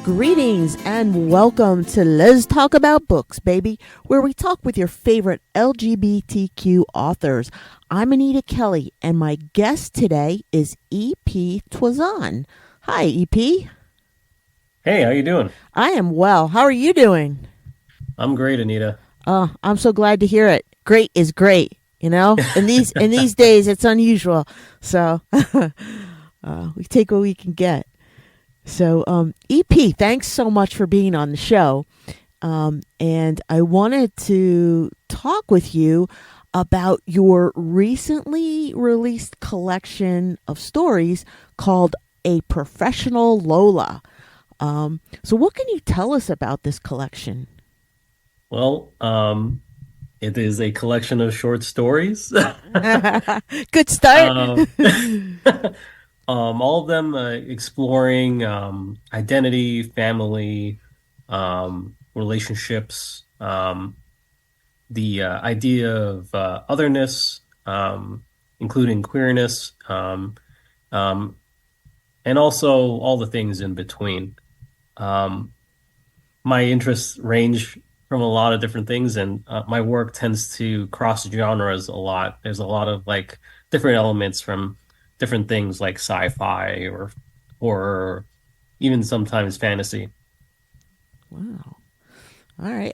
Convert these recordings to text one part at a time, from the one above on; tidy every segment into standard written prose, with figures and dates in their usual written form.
Greetings and welcome to Let's Talk About Books, baby, where we talk with your favorite LGBTQ authors. I'm Anita Kelly, and my guest today is E.P. Tuazon. Hi, E.P. Hey, how you doing? I am well. How are you doing? I'm great, Anita. I'm so glad to hear it. Great is great, you know. In these days, it's unusual, so we take what we can get. So, EP, thanks so much for being on the show. And I wanted to talk with you about your recently released collection of stories called A Professional Lola. So, what can you tell us about this collection? Well, it is a collection of short stories. Good start. Um, all of them exploring identity, family, relationships, the idea of otherness, including queerness, um, and also all the things in between. Um, my interests range from a lot of different things, and my work tends to cross genres a lot. There's a lot of like different elements from different things like sci-fi or horror, even sometimes fantasy. Wow. All right.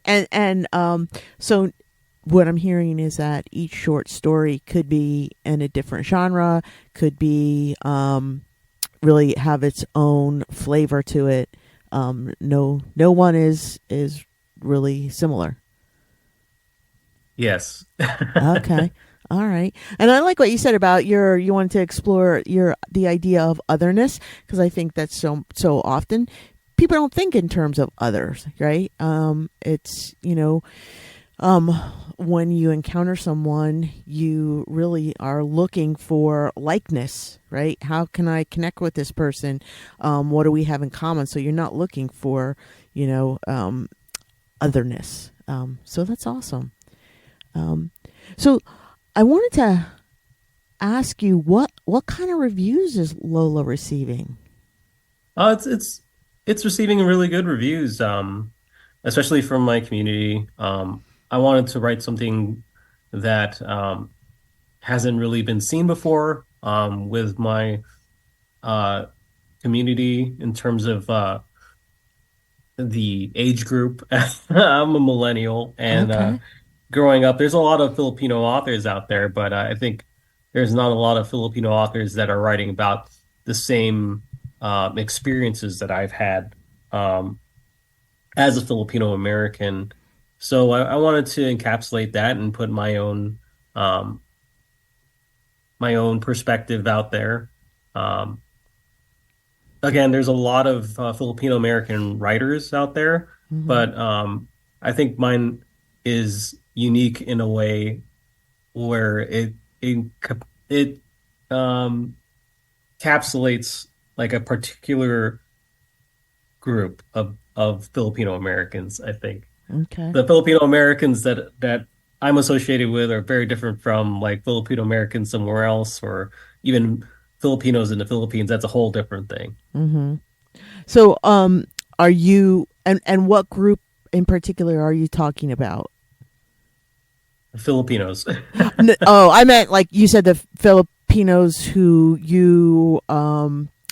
So what I'm hearing is that each short story could be in a different genre, could be really have its own flavor to it. No one is really similar. Yes. Okay. All right. And I like what you said about you wanted to explore the idea of otherness, because I think that's so often people don't think in terms of others, right? It's, um, when you encounter someone, you really are looking for likeness, right? How can I connect with this person? What do we have in common? So you're not looking for, you know, um, otherness. So that's awesome. Um, so I wanted to ask you what kind of reviews is Lola receiving? It's receiving really good reviews, especially from my community. I wanted to write something that hasn't really been seen before with my uh, community in terms of the age group. I'm a millennial, and Okay. growing up, there's a lot of Filipino authors out there, but I think there's not a lot of Filipino authors that are writing about the same experiences that I've had um, as a Filipino American. So I wanted to encapsulate that and put um, my own perspective out there. Um, Again, there's a lot of Filipino American writers out there, Hmm. but I think mine is unique in a way where it um, encapsulates like a particular group of Filipino Americans. I think Okay. the Filipino Americans that I'm associated with are very different from like Filipino Americans somewhere else, or even Filipinos in the Philippines. That's a whole different thing. Hmm. So, are you and what group in particular are you talking about? Filipinos. Oh, I meant like you said the Filipinos who you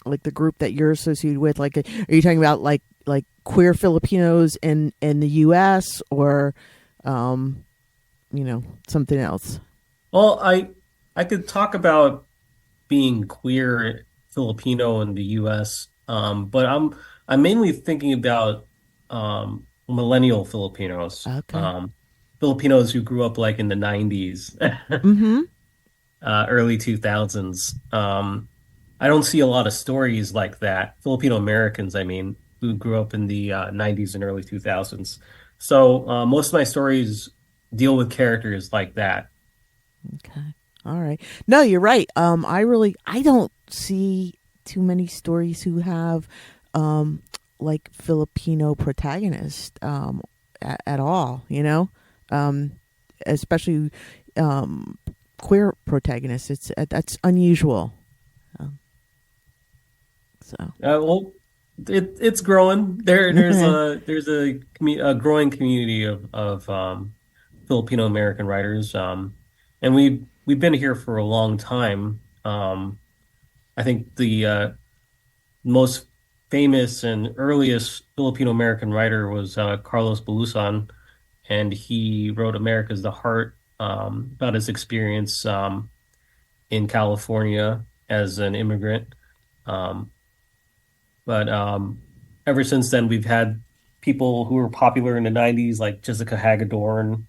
like the group that you're associated with. Like, are you talking about like queer Filipinos in the U.S. or um something else? Well, I could talk about being queer Filipino in the US, but I'm mainly thinking about millennial Filipinos, Okay. Filipinos who grew up like in the 90s, Mm-hmm. early 2000s. I don't see a lot of stories like that. Filipino Americans, I mean, who grew up in the 90s and early 2000s. So most of my stories deal with characters like that. Okay. All right. No, you're right. I don't see too many stories who have um like Filipino protagonists at all, Um especially um queer protagonists. It's that's unusual. Um, so, Well, it's growing. There's a growing community of Filipino American writers. And we've been here for a long time. I think the most famous and earliest Filipino American writer was Carlos Bulosan, and he wrote America's the Heart, about his experience in California as an immigrant. Um, but ever since then, we've had people who were popular in the 90s, like Jessica Hagedorn,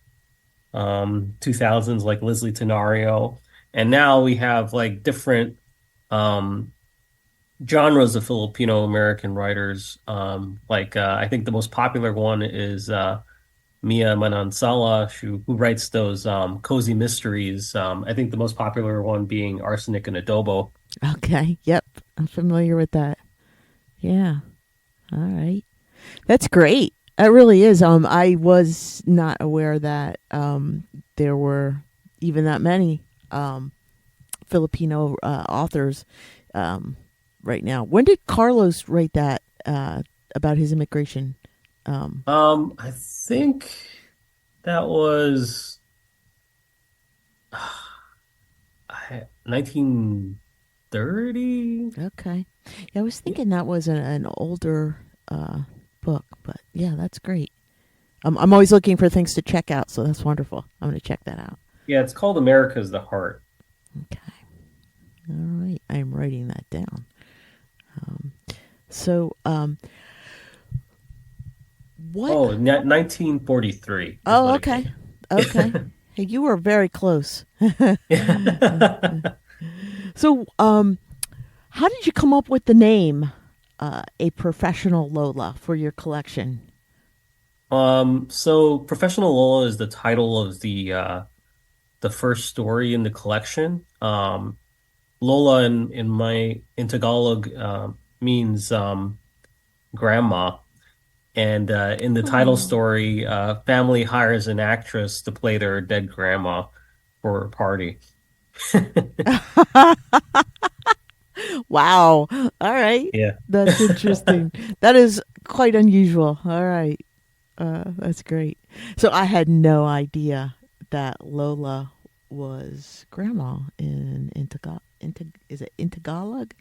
2000s, like Leslie Tenario. And now we have like different um, genres of Filipino American writers. I think the most popular one is Mia Manansala, who writes those cozy mysteries. I think the most popular one being Arsenic and Adobo. Okay. Yep. I'm familiar with that. Yeah. All right. That's great. It really is. I was not aware that there were even that many Filipino authors um, right now. When did Carlos write that about his immigration? Um, I think that was 1930. okay. Yeah, I was Yeah, thinking that was an older book, but yeah, that's great. I'm always looking for things to check out, so that's wonderful. I'm going to check that out. yeah, it's called America's the Heart. Okay. All right. I'm writing that down. Um, so, what? Oh, 1943 is Oh, what it came. okay. Okay. Hey, you were very close. So, how did you come up with the name A Professional Lola for your collection? So Professional Lola is the title of the first story in the collection. Lola in Tagalog means grandma, and in the title Oh. story, family hires an actress to play their dead grandma for a party. Wow. All right. Yeah. That's interesting. That is quite unusual. All right. That's great. So I had no idea that Lola was grandma is it in Tagalog?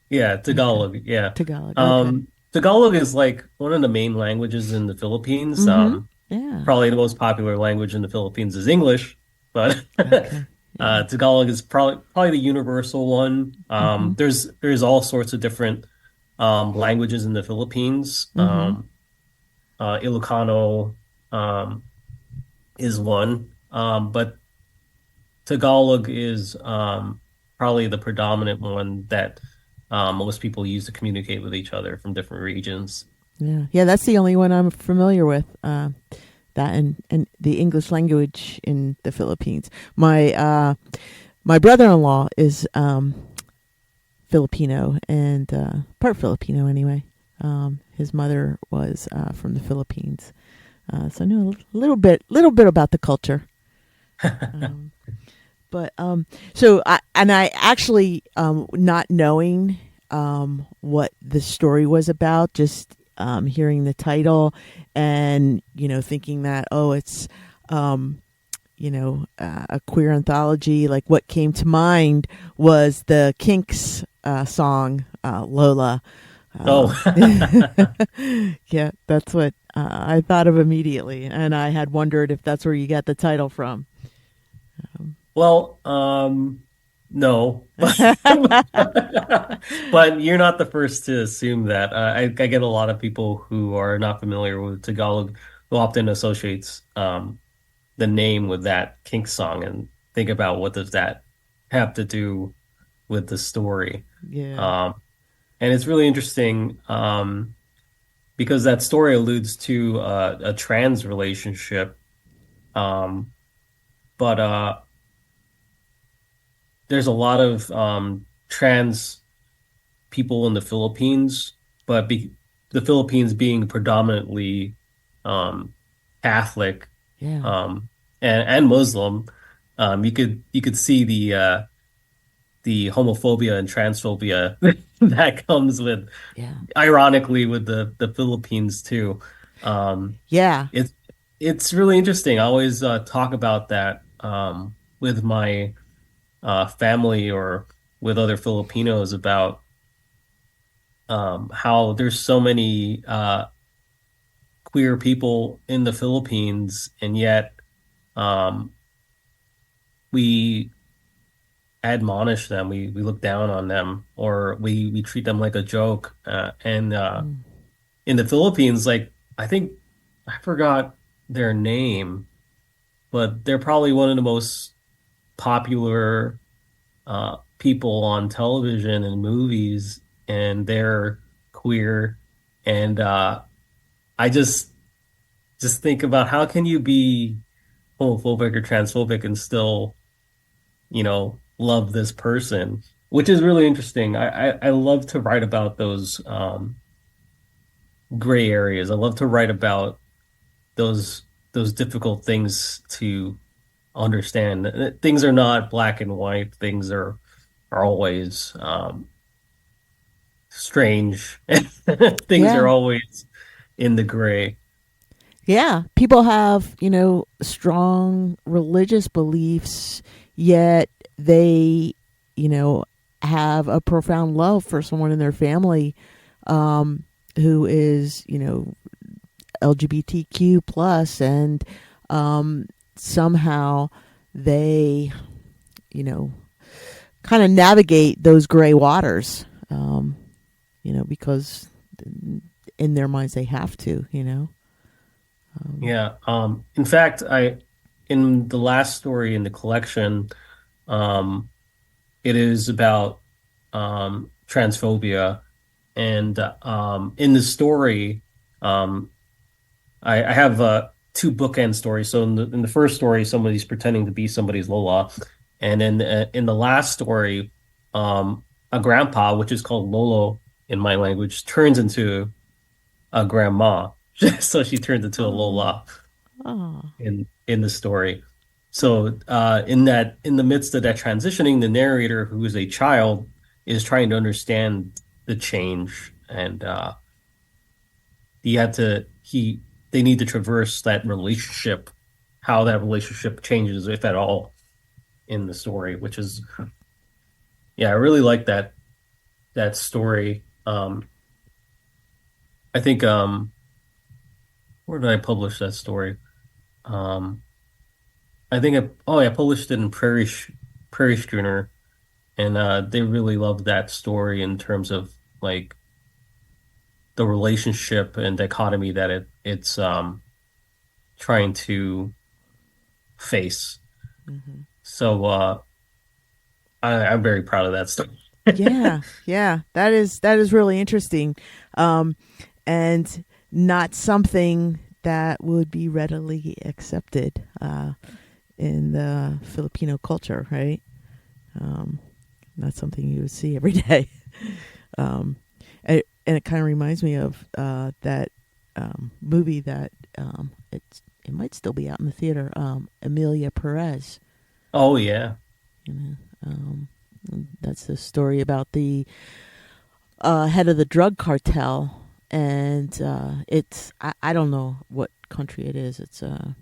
Yeah, Okay. Tagalog. Yeah. Tagalog. Okay. Tagalog is like one of the main languages in the Philippines. Mm-hmm. Yeah. Probably the most popular language in the Philippines is English, but Okay. Yeah. Tagalog is probably the universal one. Mm-hmm. There's all sorts of different languages in the Philippines. Mm-hmm. Ilocano is one, but Tagalog is probably the predominant one that most people use to communicate with each other from different regions. Yeah. Yeah. That's the only one I'm familiar with. That and the English language in the Philippines. My brother-in-law is Filipino and part Filipino anyway. His mother was from the Philippines, so I know a little bit about the culture. Um, but I actually not knowing what the story was about, just hearing the title and thinking that it's a queer anthology. Like what came to mind was the Kinks song Lola. Oh, Um, yeah, that's what I thought of immediately, and I had wondered if that's where you got the title from. Um, well, no, but you're not the first to assume that. I get a lot of people who are not familiar with Tagalog who often associates the name with that Kink song and think about what does that have to do with the story. yeah, Um, and it's really interesting because that story alludes to a trans relationship, um, but there's a lot of trans people in the Philippines, but the Philippines being predominantly um, Catholic yeah, and Muslim, you could see the homophobia and transphobia that comes with, Yeah. ironically, with the Philippines too. Um, Yeah. it's it's really interesting. I always talk about that with my family or with other Filipinos about how there's so many queer people in the Philippines, and yet um, we admonish them, we look down on them, or we treat them like a joke. And Mm. in the Philippines, like I think I forgot their name, but they're probably one of the most popular people on television and movies, and they're queer. And I just think about how can you be homophobic or transphobic and still, love this person, which is really interesting. I love to write about those gray areas. I love to write about those those difficult things to understand. Things are not black and white. Things are always strange. Things are Yeah. always in the gray. Yeah. People have, strong religious beliefs, yet they, you know, have a profound love for someone in their family um, who is, LGBTQ plus, and um, somehow they, you know, kind of navigate those gray waters, because in their minds they have to. Um, Yeah. In fact, in the last story in the collection, um, it is about transphobia, and in the story, um, I have two bookend stories. So in the first story, somebody's pretending to be somebody's Lola, and in the last story, a grandpa, which is called Lolo in my language, turns into a grandma. So she turns into a oh, Lola oh, in the story. So in the midst of that transitioning, the narrator, who is a child, is trying to understand the change, and he had to he they need to traverse that relationship, how that relationship changes, if at all, in the story, which is, yeah, I really like that story. I think where did I publish that story? Um, I think I published it in Prairie Schooner, and they really loved that story in terms of like the relationship and dichotomy that it's trying to face. hmm. So I'm very proud of that story. Yeah, yeah, that is really interesting, um, and not something that would be readily accepted in the Filipino culture, right? Um, Not something you would see every day. um, and it kind of reminds me of that movie that it might still be out in the theater. Amelia Perez. Oh yeah. You know, that's the story about the head of the drug cartel, and it's I don't know what country it is. It's um,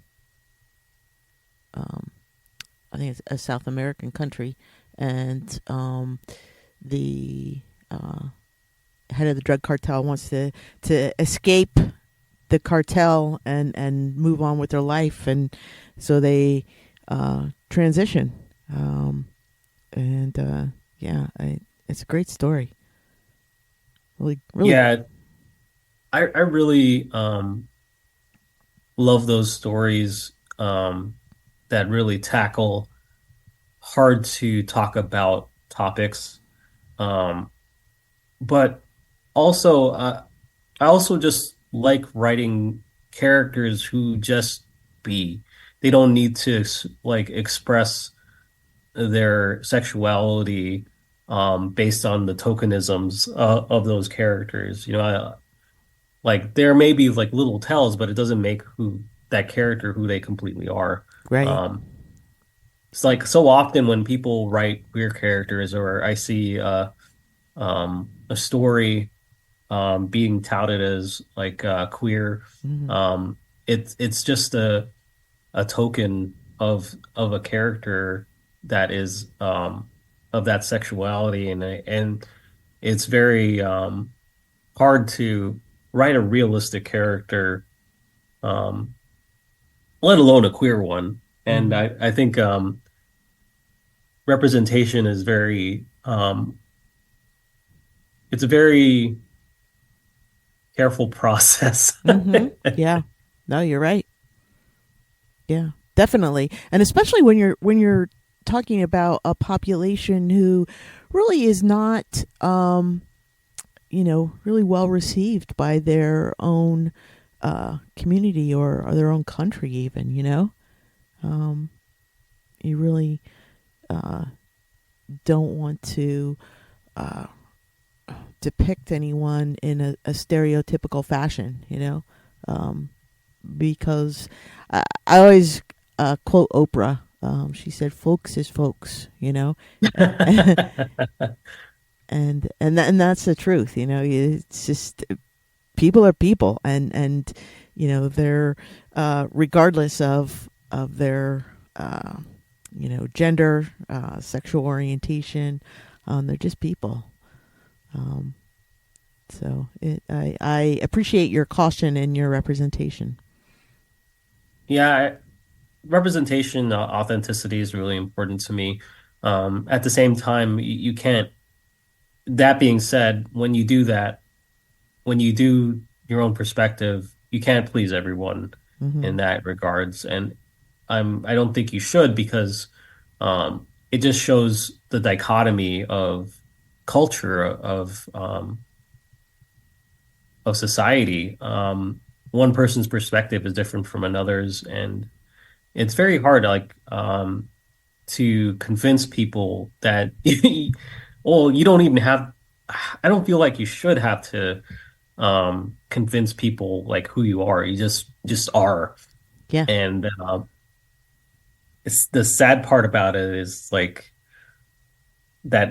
I think it's a South American country, and the uh, head of the drug cartel wants to escape the cartel and move on with their life, and so they transition. And yeah, it's a great story. Really, really. Yeah, I really love those stories that really tackle hard to talk about topics. Um, but also, I also just like writing characters who just be. They don't need to like express their sexuality based on the tokenisms of those characters. Like there may be like little tells, but it doesn't make who that character who they completely are. Right. Um, it's like so often when people write queer characters, or I see a story being touted as like queer, Hmm. um, it's just a token of a character that is of that sexuality, and it's very hard to write a realistic character, um, let alone a queer one. And Hmm. I think representation is very it's a very careful process. Hmm. Yeah. No, you're right. Yeah, definitely. And especially when you're talking about a population who really is not really well received by their own community or their own country even, Um you really uh don't want to uh depict anyone in a stereotypical fashion, Um because I always quote Oprah. She said, "Folks is folks," and that's the truth. It's just people are people, and they're regardless of their gender, sexual orientation, they're just people. Um, I appreciate your caution and your representation. Yeah, representation, authenticity is really important to me. At the same time, you can't. That being said, when you do that, when you do your own perspective, you can't please everyone Hmm. in that regards. And I don't think you should, because it just shows the dichotomy of culture of society. One person's perspective is different from another's, and it's very hard, like to convince people that well, you don't even have. I don't feel like you should have to convince people like who you are. You just are. Yeah. And it's the sad part about it is like that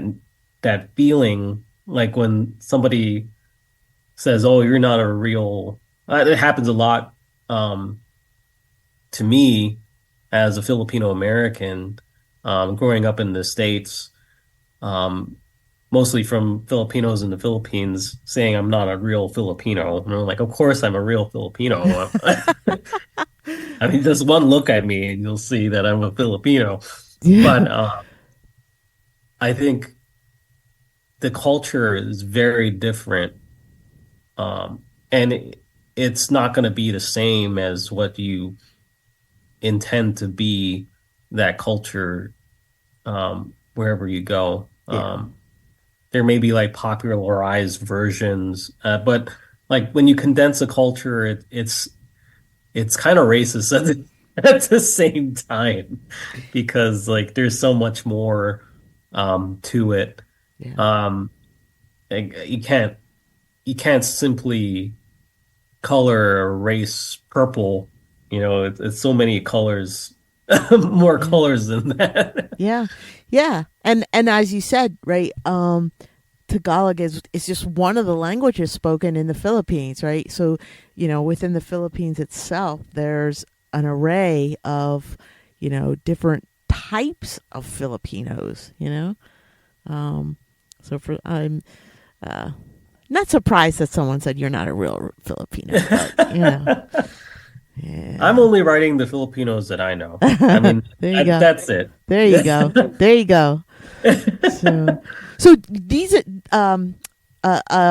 that feeling like when somebody says, "Oh, you're not a real." It happens a lot um, to me as a Filipino American, growing up in the States, um, mostly from Filipinos in the Philippines, saying I'm not a real Filipino. And I'm like, of course I'm a real Filipino. I mean, just one look at me and you'll see that I'm a Filipino. Yeah. But I think the culture is very different, and it's not going to be the same as what you intend to be that culture wherever you go. Yeah. There may be like popularized versions, but like when you condense a culture, it's kind of racist at the same time, because like there's so much more to it. Yeah. Um, like, you can't simply color a race purple. It's so many colors, more Yeah. colors than that. Yeah. Yeah. And as you said, right, Tagalog is just one of the languages spoken in the Philippines, right? So, within the Philippines itself, there's an array of, different types of Filipinos, Um so for I'm uh not surprised that someone said you're not a real Filipino, but I'm yeah. only writing the Filipinos that I know. I mean, There you go. that's it. There you go. There you go. So, so these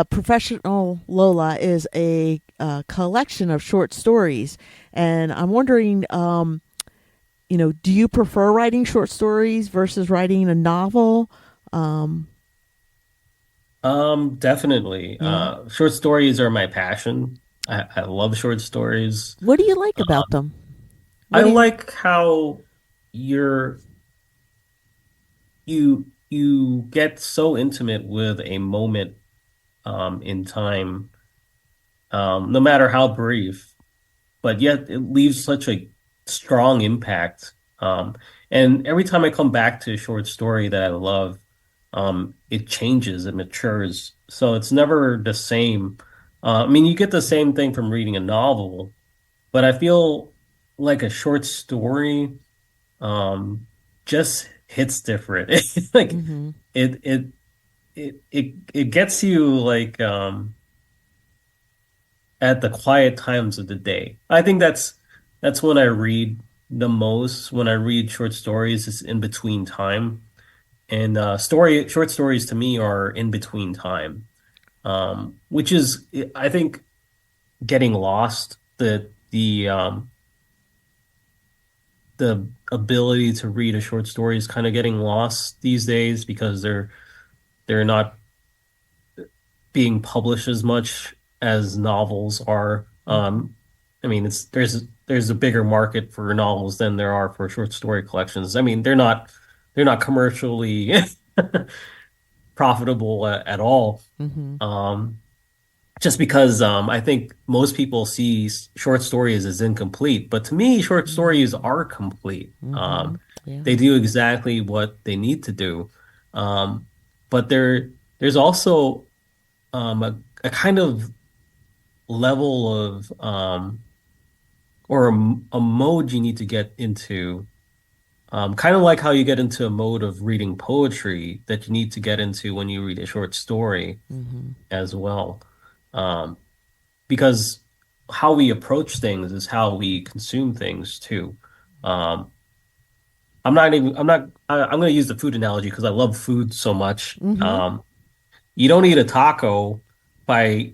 Professional Lola is a collection of short stories, and I'm wondering, do you prefer writing short stories versus writing a novel? Um, Definitely. yeah. Short stories are my passion. I love short stories. What do you like about them? I What do you? like how you're you get so intimate with a moment in time, no matter how brief, but yet it leaves such a strong impact. And every time I come back to a short story that I love, it changes, it matures. So it's never the same. I mean, you get the same thing from reading a novel, but I feel like a short story just hits different. Like Mm-hmm. it it it gets you like at the quiet times of the day. I think that's when I read the most. When I read short stories, it's in between time. And short stories to me are in between time. Which is I think getting lost. The ability to read a short story is kind of getting lost these days because they're not being published as much as novels are. Mm-hmm. I mean, it's there's a bigger market for novels than there are for short story collections. I mean, they're not commercially profitable at all. Mm-hmm. Um, just because I think most people see short stories as incomplete, but to me, short stories are complete. Mm-hmm. Yeah. They do exactly what they need to do. Um, but there's also a kind of level of or a mode you need to get into, kind of like how you get into a mode of reading poetry that you need to get into when you read a short story Mm-hmm. as well. Um, because how we approach things is how we consume things too. Um, I'm going to use the food analogy because I love food so much. Mm-hmm. You don't eat a taco by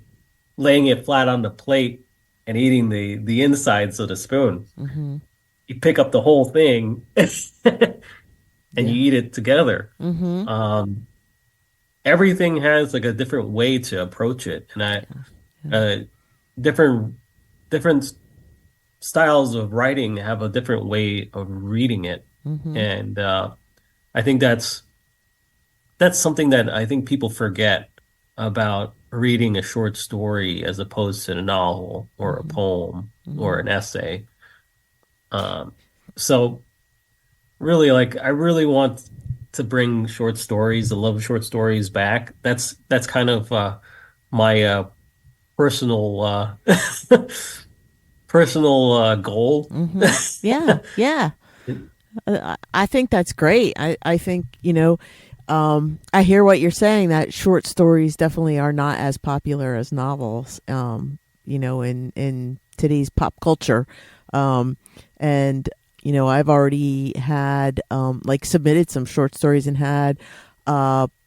laying it flat on the plate and eating the insides of the spoon. Mm-hmm. You pick up the whole thing and you Yeah. eat it together. Mm-hmm. Um, Everything has like a different way to approach it, and Yeah. Yeah. uh, different different styles of writing have a different way of reading it, Mm-hmm. and I think that's something that I think people forget about reading a short story as opposed to a novel or a Mm-hmm. poem Mm-hmm. or an essay. Um, so really, like, I really want to bring short stories, the love of short stories back. That's kind of my personal personal goal. Mm-hmm. Yeah. Yeah. I think that's great. I think, I hear what you're saying that short stories definitely are not as popular as novels, in today's pop culture. Um, and, I've already had, like, submitted some short stories and had,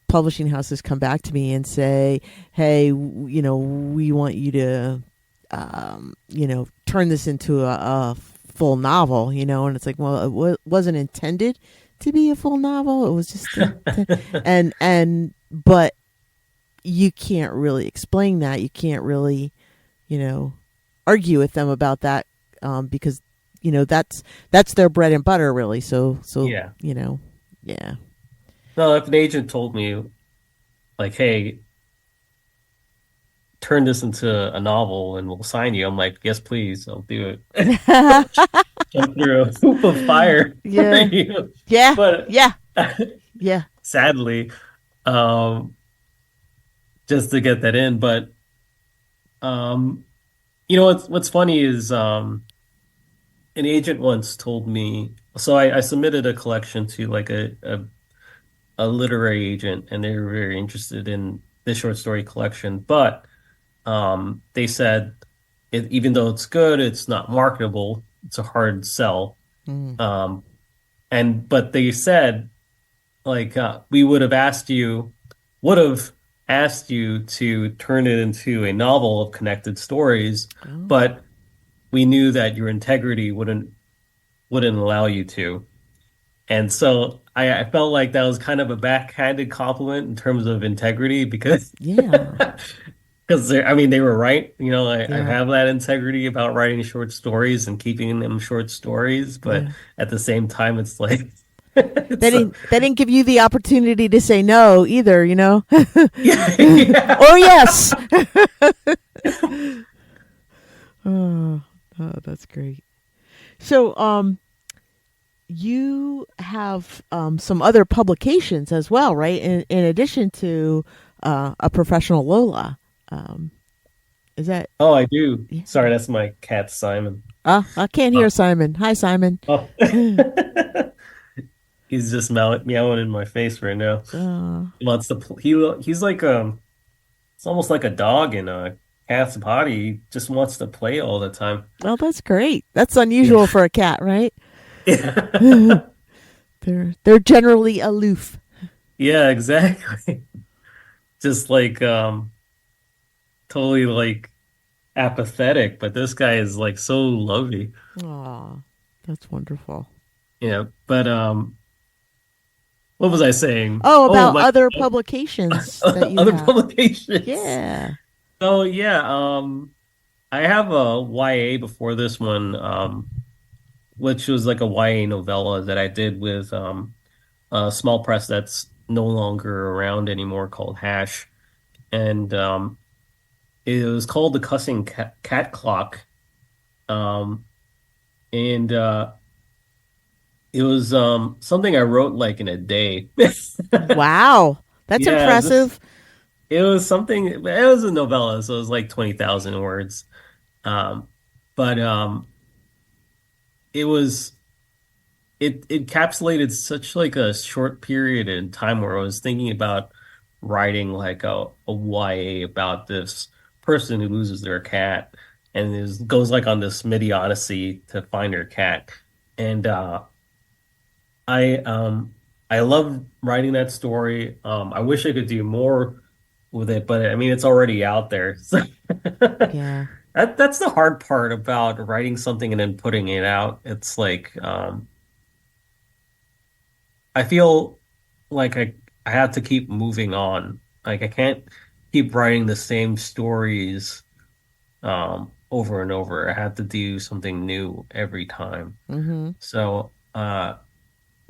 publishing houses come back to me and say, hey, we want you to, turn this into a full novel, and it's like, well, it wasn't intended to be a full novel. It was just, but you can't really explain that. You can't really, you know, argue with them about that, because, that's their bread and butter, really. So, Yeah. yeah. No, if an agent told me like, "Hey, turn this into a novel and we'll sign you," I'm like, "Yes, please, I'll do it." Jump through a hoop of fire for Yeah. you. Yeah. But Yeah. Yeah. sadly, um, just to get that in. But um, what's funny is an agent once told me. So I submitted a collection to like a literary agent, and they were very interested in this short story collection. But they said even though it's good, it's not marketable. It's a hard sell. Mm. Um, but they said like would have asked you to turn it into a novel of connected stories, Oh. but we knew that your integrity wouldn't allow you to. And so I felt like that was kind of a backhanded compliment in terms of integrity because Yeah. because I mean they were right. I Yeah. have that integrity about writing short stories and keeping them short stories, but Yeah. at the same time it's like They it's didn't give you the opportunity to say no either, yeah, or yeah. yes. Oh, oh, that's great. So, you have some other publications as well, right? In addition to A Professional Lola. Um, is that? Oh, I do. Yeah. Sorry, that's my cat Simon. I can't hear Oh, Simon. Hi, Simon. oh. He's just meowing in my face right now. Uh, He wants to he's like it's almost like a dog in a cat's body. He just wants to play all the time. well, that's great. That's Yeah. unusual for a cat, right? Yeah. They're generally aloof. Yeah, exactly. Just like totally like apathetic, but this guy is like so lovely. Aw, that's wonderful. Yeah, but what was I saying? Oh, Oh, about my other publications that you other have. publications. Yeah. So yeah, I have a YA before this one, which was like a YA novella that I did with a small press that's no longer around anymore called Hash. And it was called The Cussing Cat Clock. Um, and it was something I wrote like in a day. Wow. That's Yeah, impressive. it was something, it was a novella, so it was like 20,000 words. Um, but it was it encapsulated such like a short period in time where I was thinking about writing like a YA about this person who loses their cat and goes like on this midi odyssey to find her cat. And I I love writing that story. I wish I could do more with it, but I mean it's already out there. So Yeah. that's the hard part about writing something and then putting it out. It's like I feel like I have to keep moving on. Like I can't keep writing the same stories over and over. I have to do something new every time. Mm-hmm. So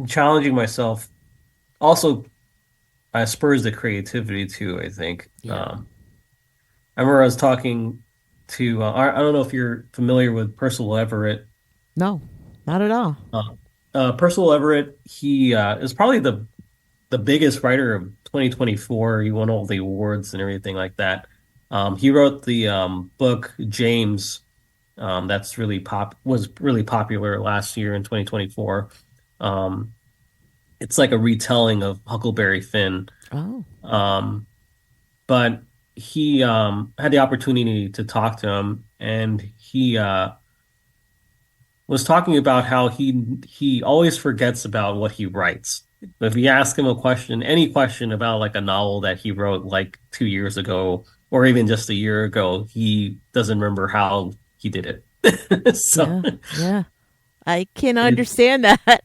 challenging myself also spurs the creativity too, I think. Yeah. I remember I was talking to I don't know if you're familiar with Percival Everett. No, not at all. Uh, Percival Everett, he is probably the biggest writer of 2024. He won all the awards and everything like that. He wrote the book James, that's really pop was really popular last year in 2024. Um, it's like a retelling of Huckleberry Finn. Oh. Um, but he had the opportunity to talk to him, and he was talking about how he always forgets about what he writes. If you ask him a question, any question about like a novel that he wrote like 2 years ago or even just a year ago, he doesn't remember how he did it. So Yeah. Yeah. I can it's understand that.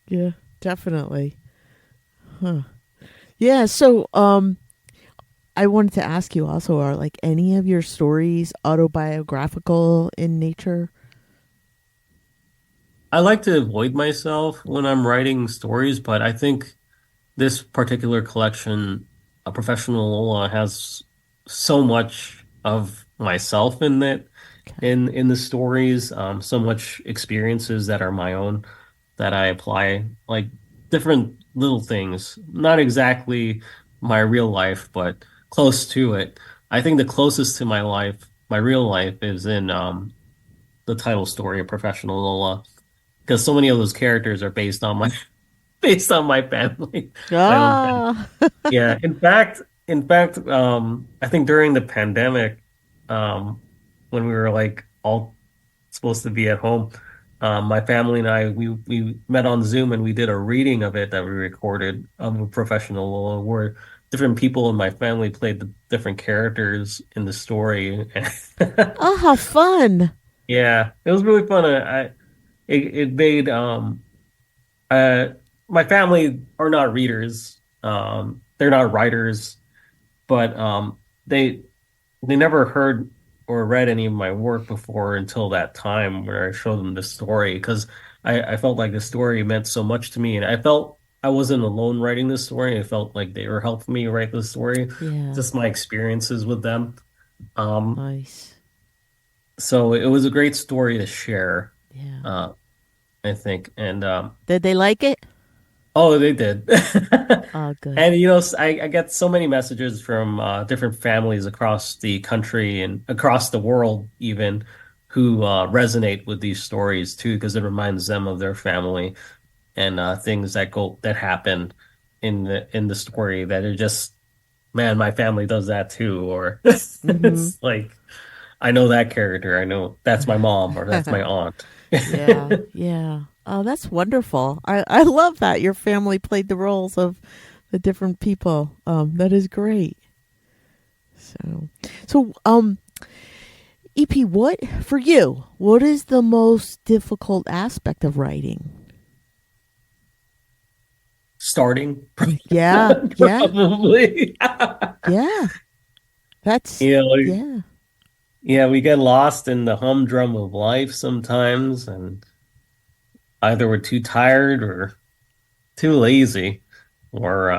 Yeah, definitely. Huh. Yeah, so I wanted to ask you also, are like any of your stories autobiographical in nature? I like to avoid myself when I'm writing stories, but I think this particular collection, A Professional Lola, has so much of myself in it, Okay. in the stories, so much experiences that are my own that I apply, like different little things, not exactly my real life, but close to it. I think the closest to my life, my real life, is in the title story, A Professional Lola, because so many of those characters are based on my based on my family, my own family. Ah. Yeah, in fact, I think during the pandemic, when we were like all supposed to be at home, my family and I we met on Zoom and we did a reading of it that we recorded of A Professional Lola, where different people in my family played the different characters in the story. Oh, how fun. Yeah, it was really fun. It made uh my family are not readers. They're not writers, but they never heard or read any of my work before until that time where I showed them the story because I felt like the story meant so much to me, and I felt I wasn't alone writing this story. I felt like they were helping me write the story, Yeah. just my experiences with them. Um, Nice. so it was a great story to share. Yeah. uh, I think. And Did they like it? oh, they did. Oh, good. And I get so many messages from different families across the country and across the world even who resonate with these stories too, because it reminds them of their family and things that happen in the story that are just, man, my family does that too, or Mm-hmm. it's like I know that character, I know that's my mom or that's my aunt. Yeah, yeah. Oh, that's wonderful. I love that your family played the roles of the different people. That is great. So, so EP, what for you? What is the most difficult aspect of writing? Starting Yeah, yeah, probably. yeah. That's You know, yeah. yeah, we get lost in the humdrum of life sometimes, and either we're too tired or too lazy, or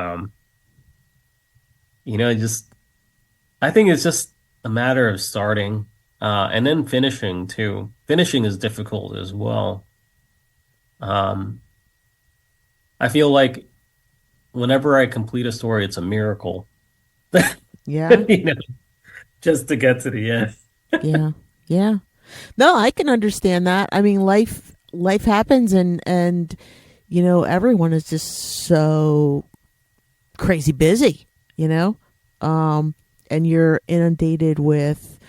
just I think it's just a matter of starting, and then finishing too. Finishing is difficult as well. Um, I feel like whenever I complete a story, it's a miracle, Yeah, you know, just to get to the end. yeah, yeah. No, I can understand that. I mean, life happens, and everyone is just so crazy busy. You know, and you're inundated with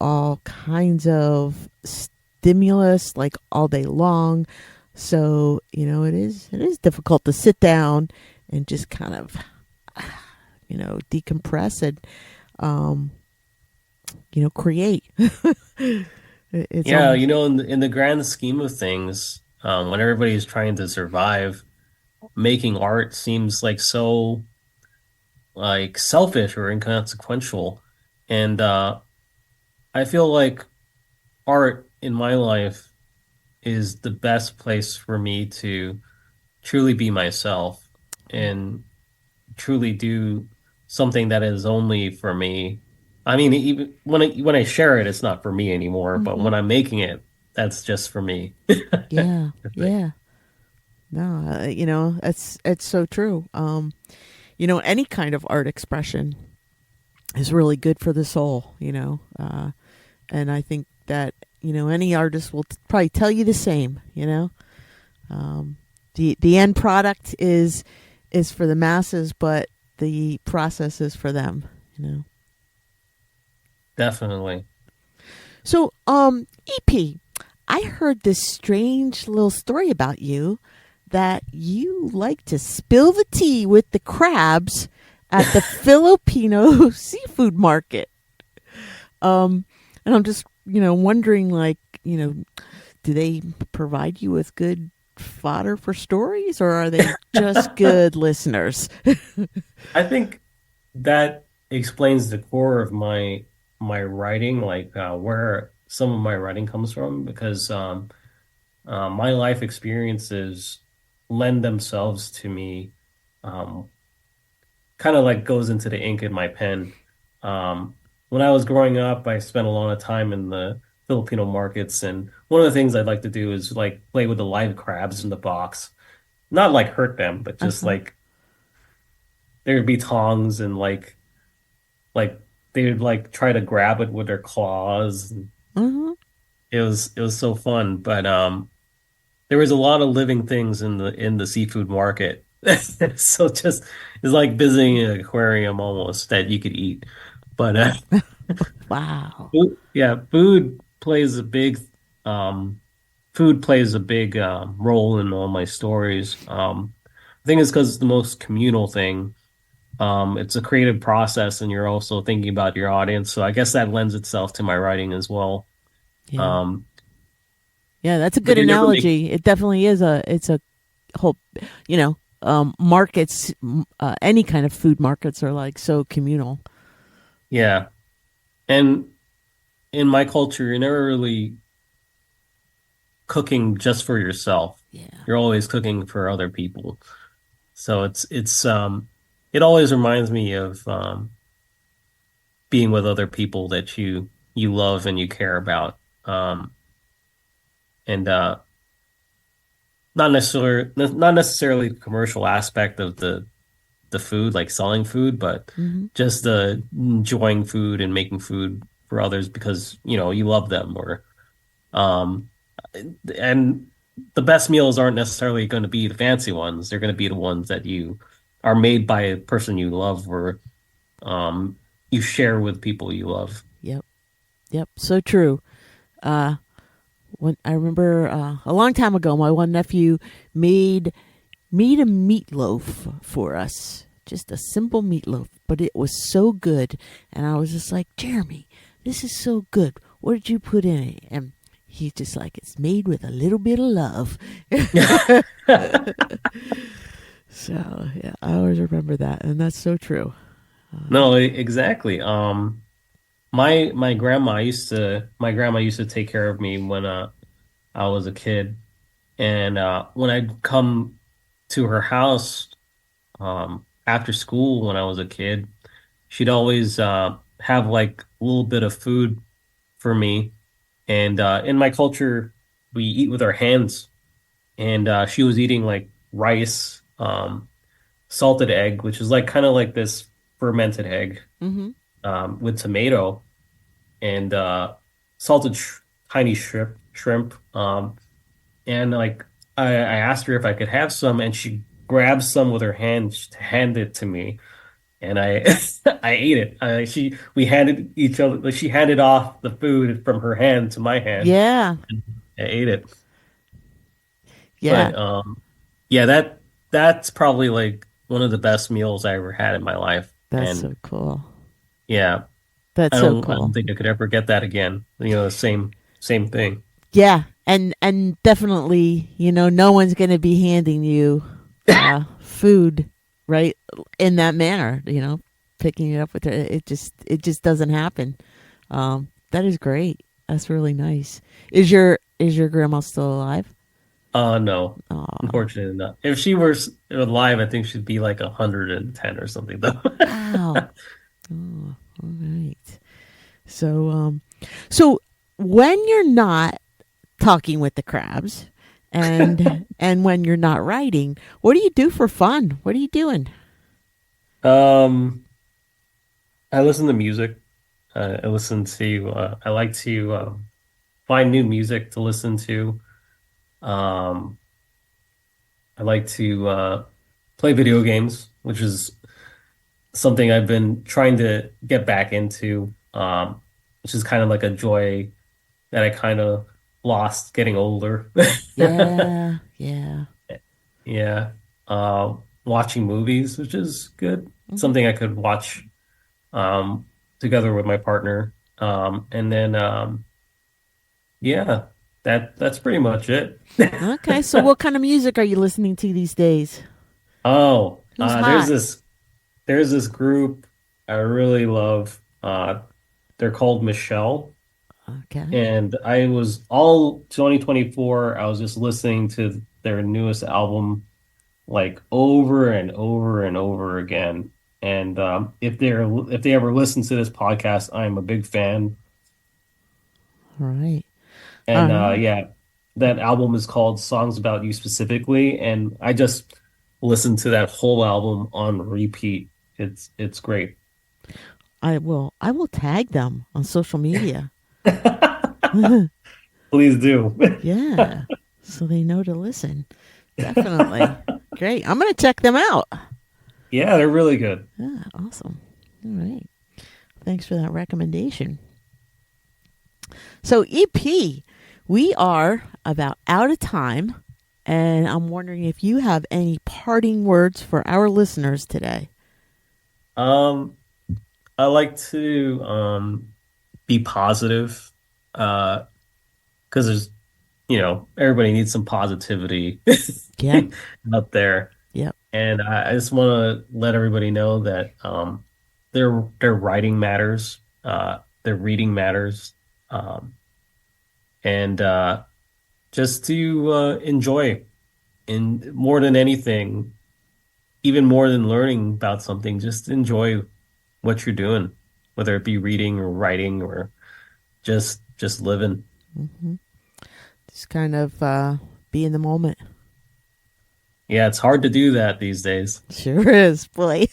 all kinds of stimulus like all day long. So it is difficult to sit down and just kind of decompress and um, create. It's Yeah, almost in the grand scheme of things, when everybody's trying to survive, making art seems like so like selfish or inconsequential. And I feel like art in my life is the best place for me to truly be myself and truly do something that is only for me. I mean, even when I share it, it's not for me anymore, but hmm when I'm making it, that's just for me. yeah, I think. yeah. No, it's so true. Any kind of art expression is really good for the soul. And I think that any artist will probably tell you the same. The end product is for the masses, but the process is for them. Definitely. So, EP, I heard this strange little story about you that you like to spill the tea with the crabs at the Filipino seafood market. And I'm just, wondering, like, do they provide you with good fodder for stories, or are they just good listeners? I think that explains the core of my writing, like where some of my writing comes from, because my life experiences lend themselves to me, um, kind of like goes into the ink in my pen. When I was growing up, I spent a lot of time in the Filipino markets, and one of the things I'd like to do is like play with the live crabs in the box, not like hurt them, but Uh just huh. like there'd be tongs and like they would like try to grab it with their claws. Uh huh. It was so fun, but there was a lot of living things in the seafood market. So just it's like visiting an aquarium almost that you could eat. But Wow. yeah, um food plays a big role in all my stories. I think it's because it's the most communal thing. It's a creative process, and you're also thinking about your audience. So I guess that lends itself to my writing as well. Yeah. Um, Yeah, that's a but good they never make, analogy. It definitely is it's a whole, markets, any kind of food markets are like so communal. yeah. And in my culture, you're never really cooking just for yourself. Yeah. You're always cooking for other people. So it always reminds me of being with other people that you love and you care about. Um, and not necessarily the commercial aspect of the food, like selling food, but Hmm. just the enjoying food and making food for others because you love them, or um and the best meals aren't necessarily going to be the fancy ones. They're going to be the ones that you are made by a person you love, or um you share with people you love. Yep. Yep. So true. Uh, when I remember a long time ago, my one nephew made made a meatloaf for us. Just a simple meatloaf, but it was so good. And I was just like, Jeremy, this is so good. What did you put in it? And he's just like, it's made with a little bit of love. So, yeah, I always remember that. And that's so true. No, exactly. My grandma used to take care of me when I was a kid. And when I'd come to her house after school when I was a kid, she'd always have like a little bit of food for me. And in my culture, we eat with our hands. And she was eating like rice, salted egg, which is like kind of like this fermented egg Mm-hmm. with tomato and salted tiny shrimp. And like I asked her if I could have some, and she grabbed some with her hand to hand it to me, and I I ate it. We handed each other, like she handed off the food from her hand to my hand. Yeah. And I ate it. Yeah. But yeah, that's probably like one of the best meals I ever had in my life. That's And so cool. yeah, That's I so don't I cool. don't think I could ever get that again. The same thing. Yeah, and definitely, no one's going to be handing you food right in that manner. Picking it up with it just doesn't happen. That is great. That's really nice. Is your grandma still alive? No, Oh, unfortunately not. If she were alive, I think she'd be like 110 or something though. wow. Oh, all right. So when you're not talking with the crabs, and when you're not writing, what do you do for fun? What are you doing? Um, I listen to music. I like to find new music to listen to. Um, I like to play video games, which is something I've been trying to get back into, which is kind of like a joy that I kind of lost getting older. Yeah, yeah. Yeah. Watching movies, which is good. Hmm. Something I could watch together with my partner. And then yeah, that's pretty much it. Okay, so what kind of music are you listening to these days? Oh, Who's there's hot? this group I really love. They're called Michelle. Okay. And I was all 2024, I was just listening to their newest album like over and over and over again. And if they ever listen to this podcast, I'm a big fan. All right. All And right. yeah, that album is called Songs About You specifically, and I just listened to that whole album on repeat. It's great. I will tag them on social media. Please do. Yeah. So they know to listen. Definitely. Great. I'm going to check them out. Yeah, they're really good. Yeah, awesome. All right. Thanks for that recommendation. So, EP, we are about out of time, and I'm wondering if you have any parting words for our listeners today. Um, I like to be positive, because everybody needs some positivity Yep. out there. Yep. And I just want to let everybody know that their writing matters, their reading matters, and just to enjoy. And more than anything, even more than learning about something, just enjoy what you're doing, whether it be reading or writing or just living. Hmm. Just kind of be in the moment. Yeah, it's hard to do that these days. Sure is, boy.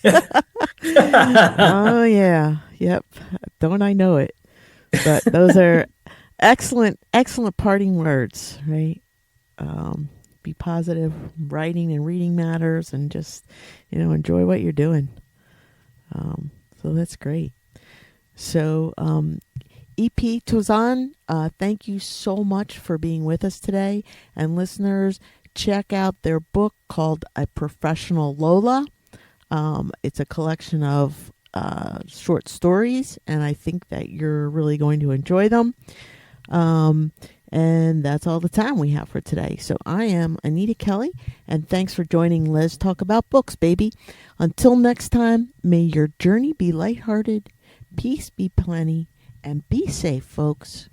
Oh yeah, yep. Don't I know it? But those are excellent, excellent parting words, right? Um, be positive. Writing and reading matters, and just enjoy what you're doing. So that's great. So EP Tuazon, thank you so much for being with us today. And listeners, check out their book called A Professional Lola. It's a collection of short stories, and I think that you're really going to enjoy them. Um, and that's all the time we have for today. So I am Anita Kelly, and thanks for joining Liz Talk About Books, baby. Until next time, may your journey be lighthearted, peace be plenty, and be safe, folks.